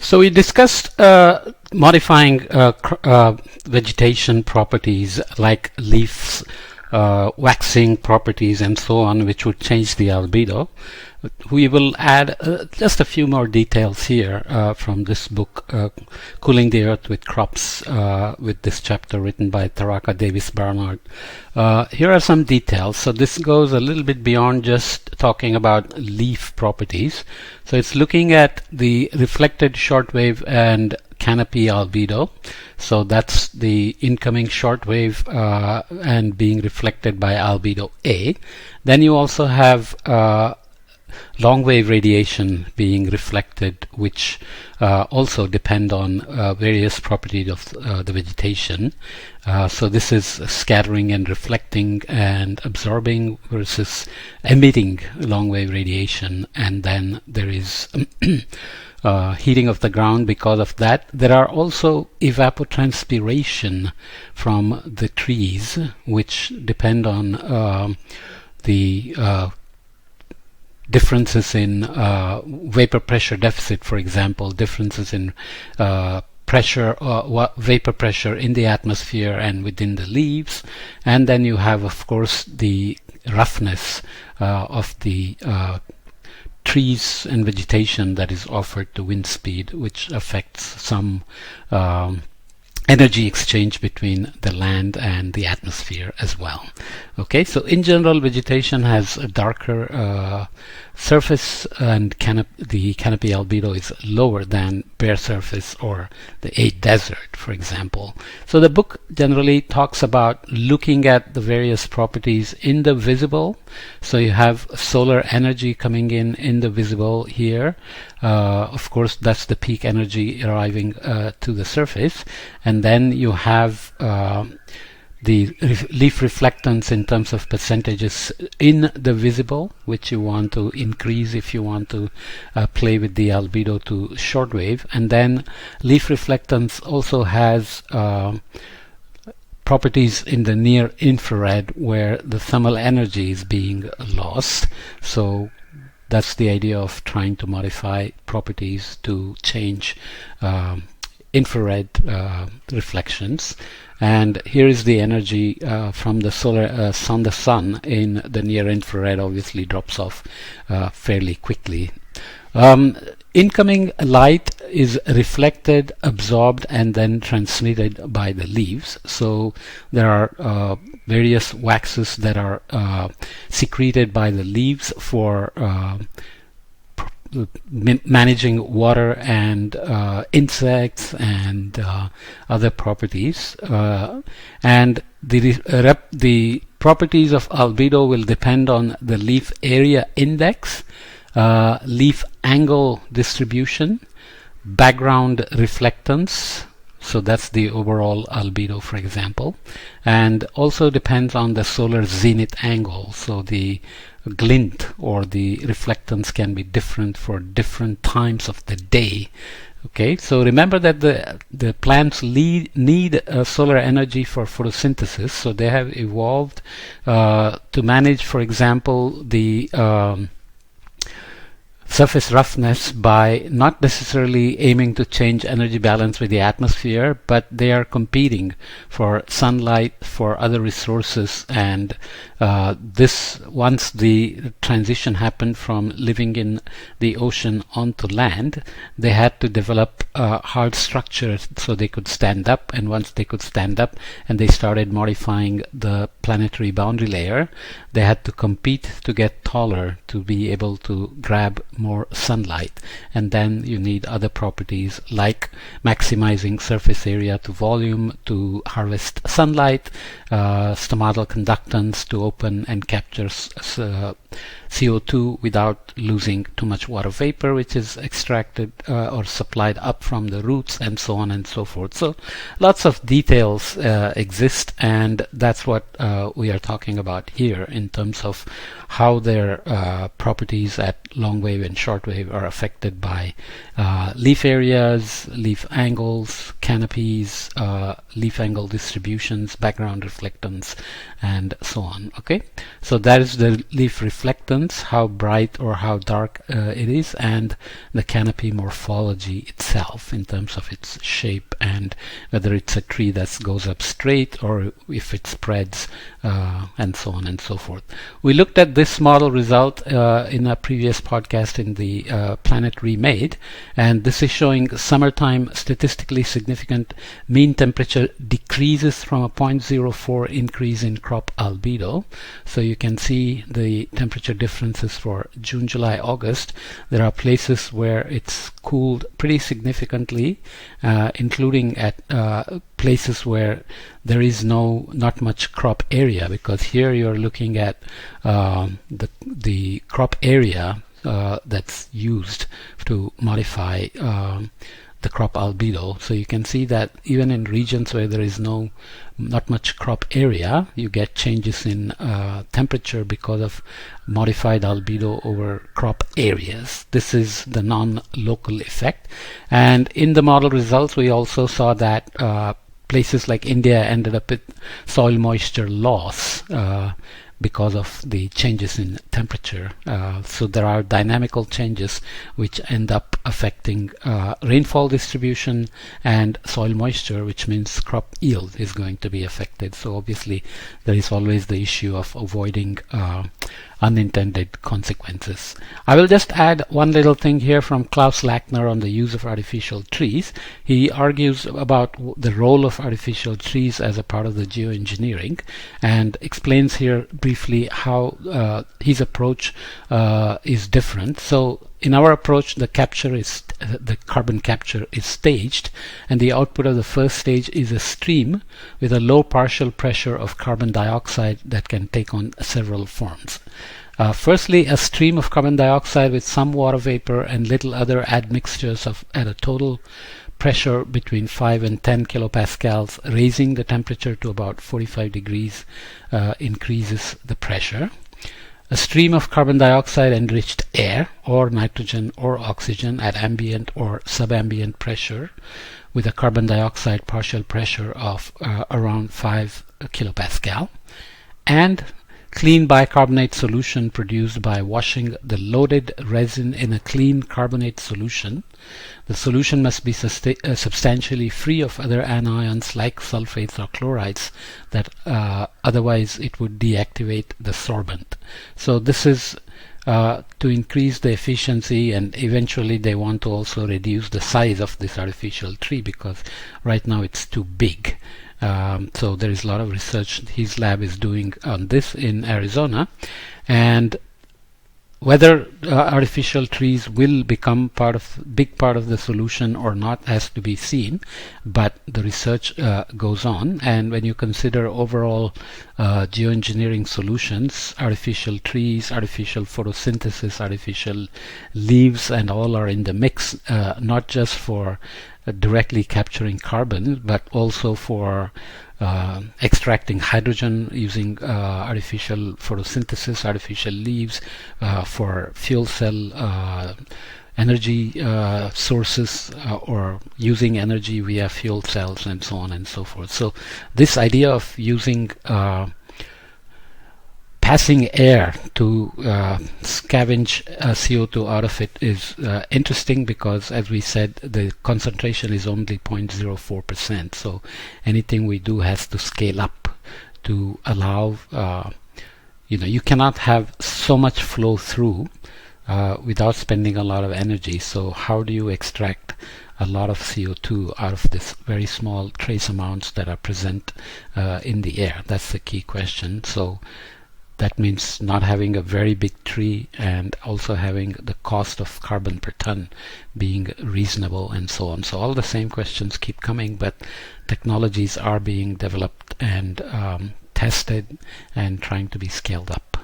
So we discussed modifying vegetation properties like leaves, waxing properties and so on, which would change the albedo. We will add just a few more details here from this book, Cooling the Earth with Crops, with this chapter written by Taraka Davis Barnard. Here are some details. So this goes a little bit beyond just talking about leaf properties. So it's looking at the reflected shortwave and canopy albedo. So that's the incoming shortwave and being reflected by albedo A. Then you also have long wave radiation being reflected, which also depend on various properties of the vegetation. So this is scattering and reflecting and absorbing versus emitting long wave radiation. And then there is heating of the ground because of that. There are also evapotranspiration from the trees, which depend on the differences in vapor pressure deficit, for example, differences in vapor pressure in the atmosphere and within the leaves. And then you have, of course, the roughness of the trees and vegetation that is offered to wind speed, which affects some energy exchange between the land and the atmosphere as well. Okay, so in general, vegetation has a darker surface, and the canopy albedo is lower than bare surface or a desert, for example. So the book generally talks about looking at the various properties in the visible. So you have solar energy coming in the visible here. Of course, that's the peak energy arriving to the surface. And then you have the leaf reflectance in terms of percentages in the visible, which you want to increase if you want to play with the albedo to shortwave. And then leaf reflectance also has properties in the near infrared where the thermal energy is being lost. So that's the idea of trying to modify properties to change infrared reflections. And here is the energy from the the sun in the near infrared. Obviously drops off fairly quickly. Incoming light is reflected, absorbed, and then transmitted by the leaves. So there are various waxes that are secreted by the leaves for managing water and insects and other properties, and the properties of albedo will depend on the leaf area index, leaf angle distribution, background reflectance. So that's the overall albedo, for example, and also depends on the solar zenith angle. So the glint or the reflectance can be different for different times of the day. Okay, so remember that the plants need solar energy for photosynthesis, so they have evolved to manage, for example, the surface roughness by not necessarily aiming to change energy balance with the atmosphere, but they are competing for sunlight, for other resources, and this, once the transition happened from living in the ocean onto land, they had to develop hard structures so they could stand up. And once they could stand up and they started modifying the planetary boundary layer, they had to compete to get taller to be able to grab more sunlight. And then you need other properties like maximizing surface area to volume to harvest sunlight, stomatal conductance to open and capture CO2 without losing too much water vapor, which is extracted or supplied up from the roots, and so on and so forth. So lots of details exist, and that's what we are talking about here in terms of how their properties at long wave and shortwave are affected by leaf areas, leaf angles, canopies, leaf angle distributions, background reflectance, and so on. Okay, so that is the leaf reflectance, how bright or how dark it is, and the canopy morphology itself in terms of its shape and whether it's a tree that goes up straight or if it spreads, and so on and so forth. We looked at this model result in a previous podcast in the Planet Remade, and this is showing summertime statistically significant mean temperature decreases from a 0.04 increase in crop albedo. So you can see the temperature differences for June, July, August. There are places where it's cooled pretty significantly, including at places where there is not much crop area, because here you're looking at the crop area that's used to modify the crop albedo. So you can see that even in regions where there is not much crop area, you get changes in temperature because of modified albedo over crop areas. This is the non-local effect. And in the model results, we also saw that places like India ended up with soil moisture loss because of the changes in temperature. So there are dynamical changes which end up affecting rainfall distribution and soil moisture, which means crop yield is going to be affected. So obviously there is always the issue of avoiding unintended consequences. I will just add one little thing here from Klaus Lackner on the use of artificial trees. He argues about the role of artificial trees as a part of the geoengineering, and explains here briefly how his approach is different. So in our approach, the carbon capture is staged, and the output of the first stage is a stream with a low partial pressure of carbon dioxide that can take on several forms. Firstly, a stream of carbon dioxide with some water vapor and little other admixtures at a total pressure between 5 and 10 kilopascals, raising the temperature to about 45 degrees, increases the pressure. A stream of carbon dioxide enriched air or nitrogen or oxygen at ambient or subambient pressure with a carbon dioxide partial pressure of around 5 kilopascal, and clean bicarbonate solution produced by washing the loaded resin in a clean carbonate solution. The solution must be substantially free of other anions like sulfates or chlorides that otherwise it would deactivate the sorbent. So this is to increase the efficiency, and eventually they want to also reduce the size of this artificial tree because right now it's too big. So there is a lot of research his lab is doing on this in Arizona, and whether artificial trees will become big part of the solution or not has to be seen, but the research goes on. And when you consider overall geoengineering solutions, artificial trees, artificial photosynthesis, artificial leaves, and all are in the mix, not just for directly capturing carbon, but also for extracting hydrogen using artificial photosynthesis, artificial leaves, for fuel cell energy sources, or using energy via fuel cells, and so on and so forth. So this idea of using passing air to scavenge CO2 out of it is interesting, because as we said, the concentration is only 0.04%. So anything we do has to scale up to allow, you cannot have so much flow through without spending a lot of energy. So how do you extract a lot of CO2 out of this very small trace amounts that are present in the air? That's the key question. So that means not having a very big tree, and also having the cost of carbon per ton being reasonable, and so on. So all the same questions keep coming, but technologies are being developed and tested and trying to be scaled up.